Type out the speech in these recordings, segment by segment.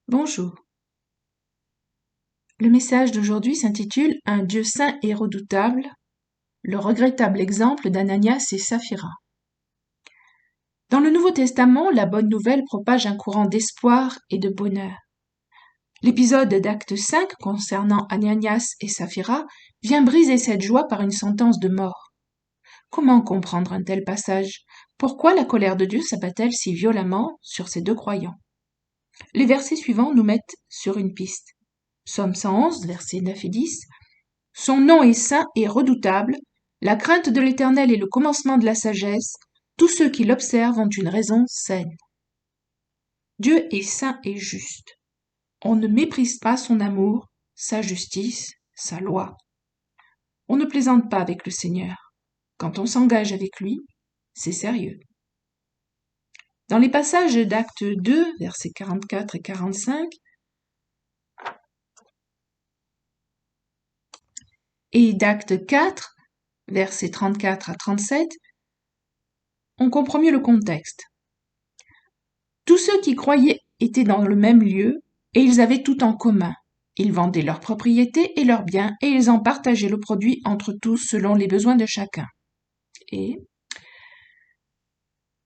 Bonjour. Le message d'aujourd'hui s'intitule Un Dieu saint et redoutable, le regrettable exemple d'Ananias et Saphira. Dans le Nouveau Testament, la bonne nouvelle propage un courant d'espoir et de bonheur. L'épisode d'Acte 5 concernant Ananias et Saphira vient briser cette joie par une sentence de mort. Comment comprendre un tel passage? Pourquoi la colère de Dieu s'abat-elle si violemment sur ces deux croyants? Les versets suivants nous mettent sur une piste. Psaume 111, versets 9 et 10. Son nom est saint et redoutable. La crainte de l'Éternel est le commencement de la sagesse. Tous ceux qui l'observent ont une raison saine. Dieu est saint et juste. On ne méprise pas son amour, sa justice, sa loi. On ne plaisante pas avec le Seigneur. Quand on s'engage avec lui, c'est sérieux. Dans les passages d'Acte 2, versets 44 et 45, et d'Acte 4, versets 34 à 37, on comprend mieux le contexte. Tous ceux qui croyaient étaient dans le même lieu, et ils avaient tout en commun. Ils vendaient leurs propriétés et leurs biens, et ils en partageaient le produit entre tous selon les besoins de chacun.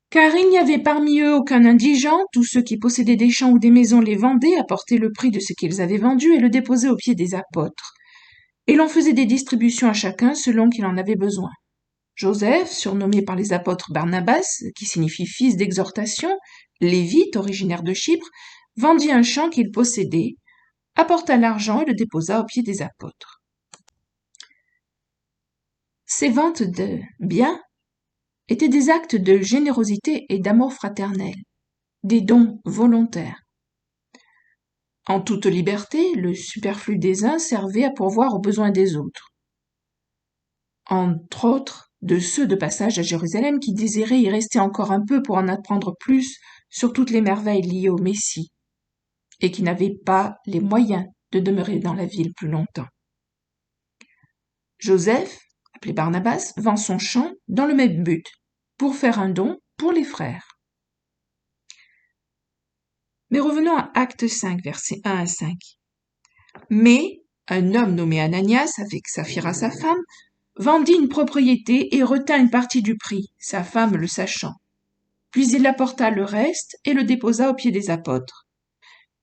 Car il n'y avait parmi eux aucun indigent, tous ceux qui possédaient des champs ou des maisons les vendaient, apportaient le prix de ce qu'ils avaient vendu et le déposaient aux pieds des apôtres. Et l'on faisait des distributions à chacun selon qu'il en avait besoin. Joseph, surnommé par les apôtres Barnabas, qui signifie fils d'exhortation, Lévite, originaire de Chypre, vendit un champ qu'il possédait, apporta l'argent et le déposa aux pieds des apôtres. Ces ventes de biens étaient des actes de générosité et d'amour fraternel, des dons volontaires. En toute liberté, le superflu des uns servait à pourvoir aux besoins des autres. Entre autres, de ceux de passage à Jérusalem qui désiraient y rester encore un peu pour en apprendre plus sur toutes les merveilles liées au Messie, et qui n'avaient pas les moyens de demeurer dans la ville plus longtemps. Joseph, appelé Barnabas, vend son champ dans le même but, pour faire un don pour les frères. Mais revenons à Acte 5, versets 1 à 5. Mais un homme nommé Ananias, avec Saphira sa femme, vendit une propriété et retint une partie du prix, sa femme le sachant. Puis il apporta le reste et le déposa aux pieds des apôtres.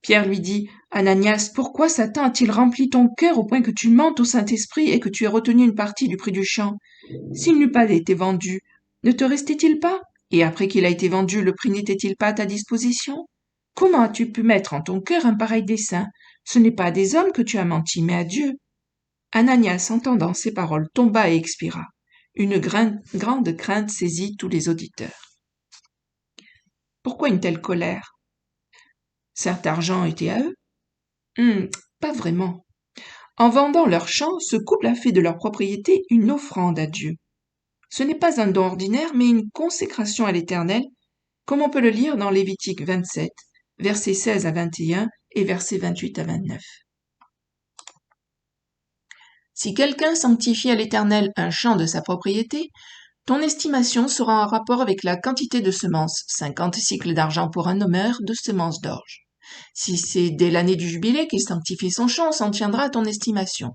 Pierre lui dit, Ananias, pourquoi Satan a-t-il rempli ton cœur au point que tu mentes au Saint-Esprit et que tu aies retenu une partie du prix du champ? S'il n'eût pas été vendu, ne te restait-il pas? Et après qu'il a été vendu, le prix n'était-il pas à ta disposition? Comment as-tu pu mettre en ton cœur un pareil dessein? Ce n'est pas à des hommes que tu as menti, mais à Dieu. Ananias, entendant ces paroles, tomba et expira. Une grande crainte saisit tous les auditeurs. Pourquoi une telle colère? Cet argent était à eux? Pas vraiment. En vendant leurs champs, ce couple a fait de leur propriété une offrande à Dieu. Ce n'est pas un don ordinaire, mais une consécration à l'Éternel, comme on peut le lire dans Lévitique 27, versets 16 à 21 et versets 28 à 29. Si quelqu'un sanctifie à l'Éternel un champ de sa propriété, ton estimation sera en rapport avec la quantité de semences, 50 cycles d'argent pour un homère de semences d'orge. Si c'est dès l'année du jubilé qu'il sanctifie son champ, on s'en tiendra à ton estimation.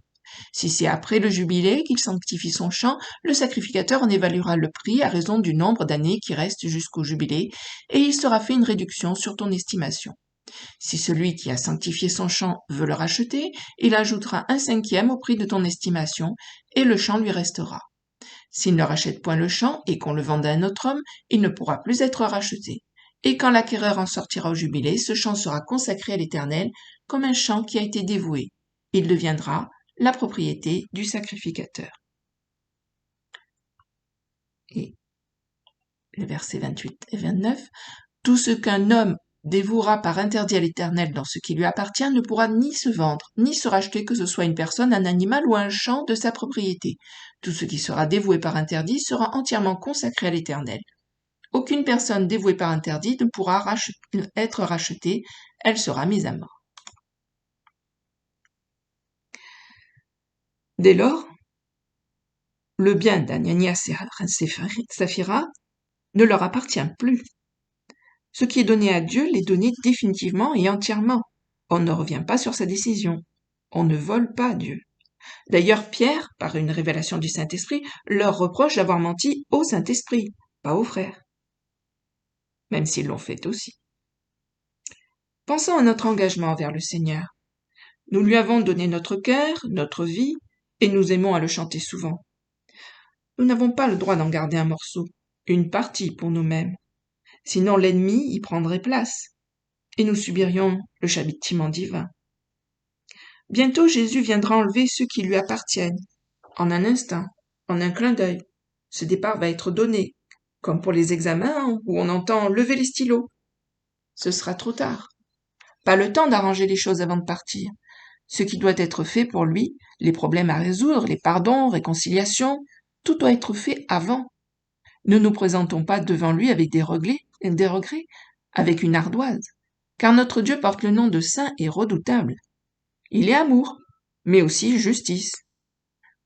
Si c'est après le jubilé qu'il sanctifie son champ, le sacrificateur en évaluera le prix à raison du nombre d'années qui restent jusqu'au jubilé, et il sera fait une réduction sur ton estimation. Si celui qui a sanctifié son champ veut le racheter, il ajoutera 1/5 au prix de ton estimation, et le champ lui restera. S'il ne rachète point le champ et qu'on le vende à un autre homme, il ne pourra plus être racheté. Et quand l'acquéreur en sortira au jubilé, ce champ sera consacré à l'Éternel comme un champ qui a été dévoué. Il deviendra la propriété du sacrificateur. Et les versets 28 et 29, tout ce qu'un homme dévouera par interdit à l'Éternel dans ce qui lui appartient ne pourra ni se vendre, ni se racheter, que ce soit une personne, un animal ou un champ de sa propriété. Tout ce qui sera dévoué par interdit sera entièrement consacré à l'Éternel. Aucune personne dévouée par interdit ne pourra être rachetée, elle sera mise à mort. Dès lors, le bien d'Ananias et Saphira ne leur appartient plus. Ce qui est donné à Dieu l'est donné définitivement et entièrement. on ne revient pas sur sa décision. On ne vole pas Dieu. D'ailleurs, Pierre, par une révélation du Saint-Esprit, leur reproche d'avoir menti au Saint-Esprit, pas aux frères, même s'ils l'ont fait aussi. Pensons à notre engagement envers le Seigneur. Nous lui avons donné notre cœur, notre vie, et nous aimons à le chanter souvent. Nous n'avons pas le droit d'en garder un morceau, une partie pour nous-mêmes. Sinon l'ennemi y prendrait place, et nous subirions le châtiment divin. Bientôt Jésus viendra enlever ceux qui lui appartiennent, en un instant, en un clin d'œil. Ce départ va être donné, comme pour les examens où on entend lever les stylos. Ce sera trop tard. Pas le temps d'arranger les choses avant de partir. Ce qui doit être fait pour lui, les problèmes à résoudre, les pardons, réconciliations, tout doit être fait avant. Ne nous présentons pas devant lui avec des regrets, avec une ardoise, car notre Dieu porte le nom de saint et redoutable. Il est amour, mais aussi justice.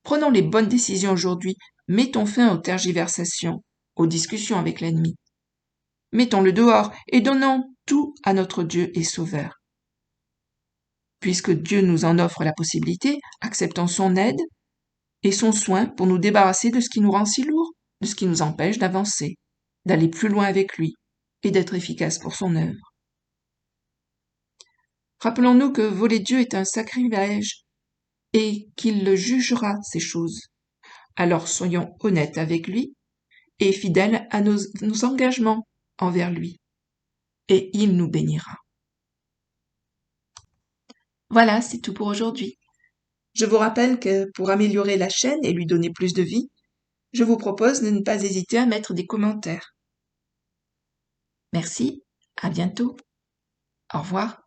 Prenons les bonnes décisions aujourd'hui, mettons fin aux tergiversations, aux discussions avec l'ennemi. Mettons-le dehors et donnons tout à notre Dieu et Sauveur. Puisque Dieu nous en offre la possibilité, acceptons son aide et son soin pour nous débarrasser de ce qui nous rend si lourd, de ce qui nous empêche d'avancer, d'aller plus loin avec lui et d'être efficace pour son œuvre. Rappelons-nous que voler Dieu est un sacrilège et qu'il le jugera ces choses. Alors soyons honnêtes avec lui et fidèles à nos engagements envers lui, et il nous bénira. Voilà, c'est tout pour aujourd'hui. Je vous rappelle que pour améliorer la chaîne et lui donner plus de vie, je vous propose de ne pas hésiter à mettre des commentaires. Merci, à bientôt. Au revoir.